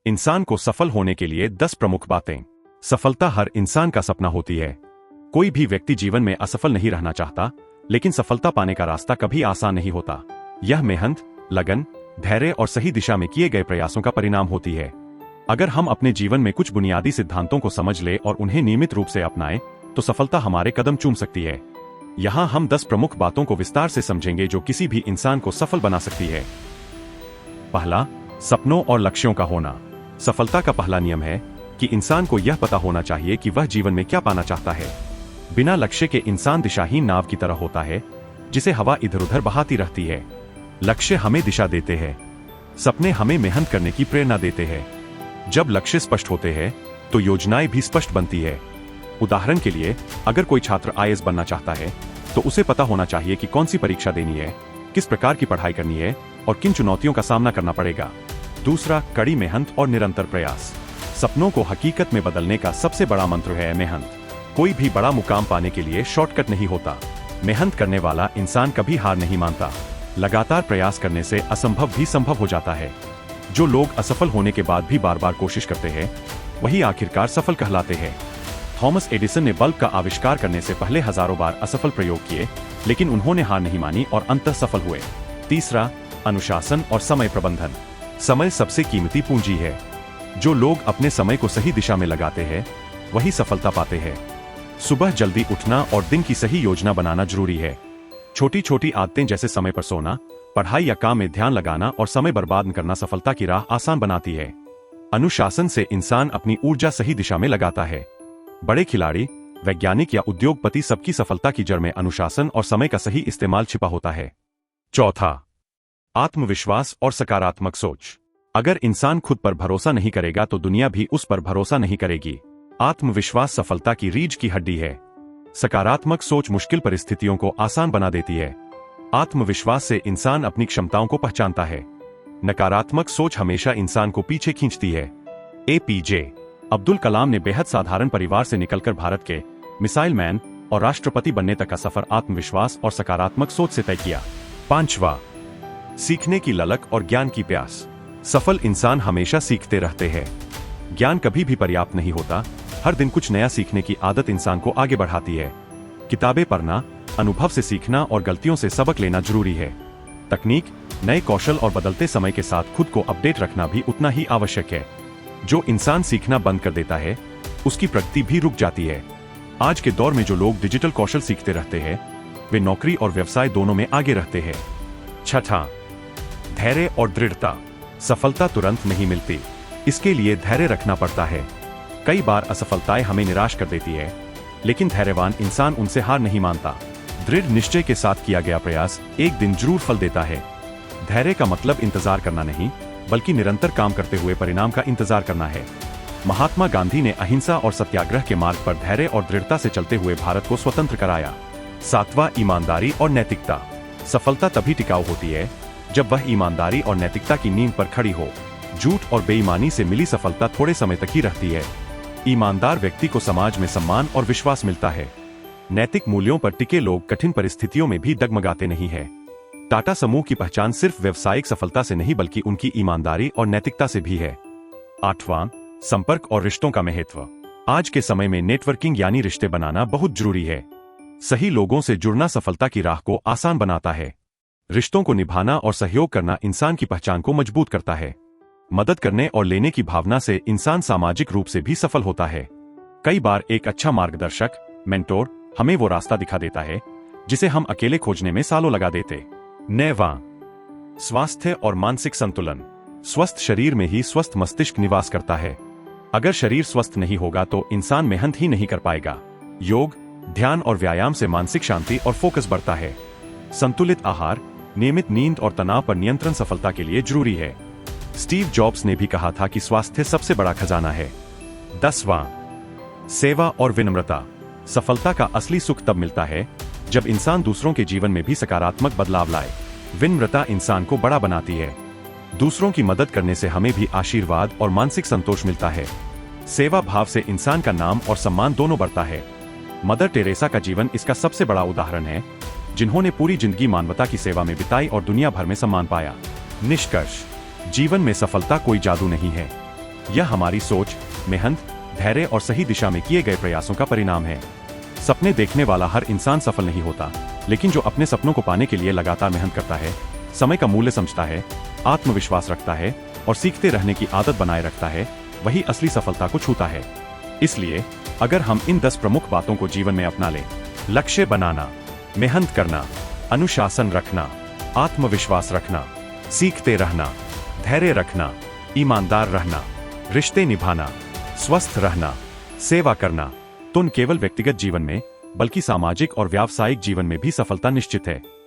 इंसान को सफल होने के लिए 10 प्रमुख बातें। सफलता हर इंसान का सपना होती है। कोई भी व्यक्ति जीवन में असफल नहीं रहना चाहता, लेकिन सफलता पाने का रास्ता कभी आसान नहीं होता। यह मेहनत, लगन, धैर्य और सही दिशा में किए गए प्रयासों का परिणाम होती है। अगर हम अपने जीवन में कुछ बुनियादी सिद्धांतों को समझ ले और उन्हें नियमित रूप से अपनाएं, तो सफलता हमारे कदम चूम सकती है। यहाँ हम 10 प्रमुख बातों को विस्तार से समझेंगे जो किसी भी इंसान को सफल बना सकती है। पहला, सपनों और लक्ष्यों का होना। सफलता का पहला नियम है कि इंसान को यह पता होना चाहिए कि वह जीवन में क्या पाना चाहता है। बिना लक्ष्य के इंसान दिशाहीन नाव की तरह होता है, जिसे हवा इधर उधर बहाती रहती है। लक्ष्य हमें दिशा देते हैं, सपने हमें मेहनत करने की प्रेरणा देते हैं। जब लक्ष्य स्पष्ट होते हैं, तो योजनाएं भी स्पष्ट बनती है। उदाहरण के लिए, अगर कोई छात्र आईएएस बनना चाहता है, तो उसे पता होना चाहिए कि कौन सी परीक्षा देनी है, किस प्रकार की पढ़ाई करनी है और किन चुनौतियों का सामना करना पड़ेगा। दूसरा, कड़ी मेहनत और निरंतर प्रयास। सपनों को हकीकत में बदलने का सबसे बड़ा मंत्र है मेहनत। कोई भी बड़ा मुकाम पाने के लिए शॉर्टकट नहीं होता। मेहनत करने वाला इंसान कभी हार नहीं मानता। लगातार प्रयास करने से असंभव भी संभव हो जाता है। जो लोग असफल होने के बाद भी बार बार कोशिश करते हैं, वही आखिरकार सफल कहलाते हैं। थॉमस एडिसन ने बल्ब का आविष्कार करने से पहले हजारों बार असफल प्रयोग किए, लेकिन उन्होंने हार नहीं मानी और अंततः सफल हुए। तीसरा, अनुशासन और समय प्रबंधन। समय सबसे कीमती पूंजी है। जो लोग अपने समय को सही दिशा में लगाते हैं, वही सफलता पाते हैं। सुबह जल्दी उठना और दिन की सही योजना बनाना जरूरी है। छोटी छोटी आदतें जैसे समय पर सोना, पढ़ाई या काम में ध्यान लगाना और समय बर्बाद न करना सफलता की राह आसान बनाती है। अनुशासन से इंसान अपनी ऊर्जा सही दिशा में लगाता है। बड़े खिलाड़ी, वैज्ञानिक या उद्योगपति, सबकी सफलता की जड़ में अनुशासन और समय का सही इस्तेमाल छिपा होता है। चौथा, आत्मविश्वास और सकारात्मक सोच। अगर इंसान खुद पर भरोसा नहीं करेगा तो दुनिया भी उस पर भरोसा नहीं करेगी। आत्मविश्वास सफलता की रीढ़ की हड्डी है। सकारात्मक सोच मुश्किल परिस्थितियों को आसान बना देती है। आत्मविश्वास से इंसान अपनी क्षमताओं को पहचानता है। नकारात्मक सोच हमेशा इंसान को पीछे खींचती है। एपीजे अब्दुल कलाम ने बेहद साधारण परिवार से निकलकर भारत के मिसाइल मैन और राष्ट्रपति बनने तक का सफर आत्मविश्वास और सकारात्मक सोच से तय किया। पांचवा, सीखने की ललक और ज्ञान की प्यास। सफल इंसान हमेशा सीखते रहते हैं। ज्ञान कभी भी पर्याप्त नहीं होता। हर दिन कुछ नया सीखने की आदत इंसान को आगे बढ़ाती है। किताबें पढ़ना, अनुभव से सीखना और गलतियों से सबक लेना जरूरी है। तकनीक, नए कौशल और बदलते समय के साथ खुद को अपडेट रखना भी उतना ही आवश्यक है। जो इंसान सीखना बंद कर देता है, उसकी प्रगति भी रुक जाती है। आज के दौर में जो लोग डिजिटल कौशल सीखते रहते हैं, वे नौकरी और व्यवसाय दोनों में आगे रहते हैं। छठा, धैर्य और दृढ़ता। सफलता तुरंत नहीं मिलती, इसके लिए धैर्य रखना पड़ता है। कई बार असफलताएं हमें निराश कर देती है, लेकिन धैर्यवान इंसान उनसे हार नहीं मानता। दृढ़ निश्चय के साथ किया गया प्रयास एक दिन जरूर फल देता है। धैर्य का मतलब इंतजार करना नहीं, बल्कि निरंतर काम करते हुए परिणाम का इंतजार करना है। महात्मा गांधी ने अहिंसा और सत्याग्रह के मार्ग पर धैर्य और दृढ़ता से चलते हुए भारत को स्वतंत्र कराया। सातवां, ईमानदारी और नैतिकता। सफलता तभी टिकाऊ होती है जब वह ईमानदारी और नैतिकता की नींव पर खड़ी हो। झूठ और बेईमानी से मिली सफलता थोड़े समय तक ही रहती है। ईमानदार व्यक्ति को समाज में सम्मान और विश्वास मिलता है। नैतिक मूल्यों पर टिके लोग कठिन परिस्थितियों में भी डगमगाते नहीं हैं। टाटा समूह की पहचान सिर्फ व्यावसायिक सफलता से नहीं बल्कि उनकी ईमानदारी और नैतिकता से भी है। आठवां, संपर्क और रिश्तों का महत्व। आज के समय में नेटवर्किंग यानी रिश्ते बनाना बहुत जरूरी है। सही लोगों से जुड़ना सफलता की राह को आसान बनाता है। रिश्तों को निभाना और सहयोग करना इंसान की पहचान को मजबूत करता है। मदद करने और लेने की भावना से इंसान सामाजिक रूप से भी सफल होता है। कई बार एक अच्छा मार्गदर्शक, मेंटोर, हमें वो रास्ता दिखा देता है जिसे हम अकेले खोजने में सालों लगा देते। नौवां, स्वास्थ्य और मानसिक संतुलन। स्वस्थ शरीर में ही स्वस्थ मस्तिष्क निवास करता है। अगर शरीर स्वस्थ नहीं होगा तो इंसान मेहनत ही नहीं कर पाएगा। योग, ध्यान और व्यायाम से मानसिक शांति और फोकस बढ़ता है। संतुलित आहार, नियमित नींद और तनाव पर नियंत्रण सफलता के लिए जरूरी है। स्टीव जॉब्स ने भी कहा था कि स्वास्थ्य सबसे बड़ा खजाना है। 10वां, सेवा और विनम्रता। सफलता का असली सुख तब मिलता है जब इंसान दूसरों के जीवन में भी सकारात्मक बदलाव लाए। विनम्रता इंसान को बड़ा बनाती है। दूसरों की मदद करने से हमें भी आशीर्वाद और मानसिक संतोष मिलता है। सेवा भाव से इंसान का नाम और सम्मान दोनों बढ़ता है। मदर टेरेसा का जीवन इसका सबसे बड़ा उदाहरण है, जिन्होंने पूरी जिंदगी मानवता की सेवा में बिताई और दुनिया भर में सम्मान पाया। निष्कर्ष, जीवन में सफलता कोई जादू नहीं है। यह हमारी सोच, मेहनत, धैर्य और सही दिशा में किए गए प्रयासों का परिणाम है। सपने देखने वाला हर इंसान सफल नहीं होता, लेकिन जो अपने सपनों को पाने के लिए लगातार मेहनत करता है, समय का मूल्य समझता है, आत्मविश्वास रखता है और सीखते रहने की आदत बनाए रखता है, वही असली सफलता को छूता है। इसलिए अगर हम इन 10 प्रमुख बातों को जीवन में अपना लें, लक्ष्य बनाना, मेहनत करना, अनुशासन रखना, आत्मविश्वास रखना, सीखते रहना, धैर्य रखना, ईमानदार रहना, रिश्ते निभाना, स्वस्थ रहना, सेवा करना, तो न केवल व्यक्तिगत जीवन में बल्कि सामाजिक और व्यावसायिक जीवन में भी सफलता निश्चित है।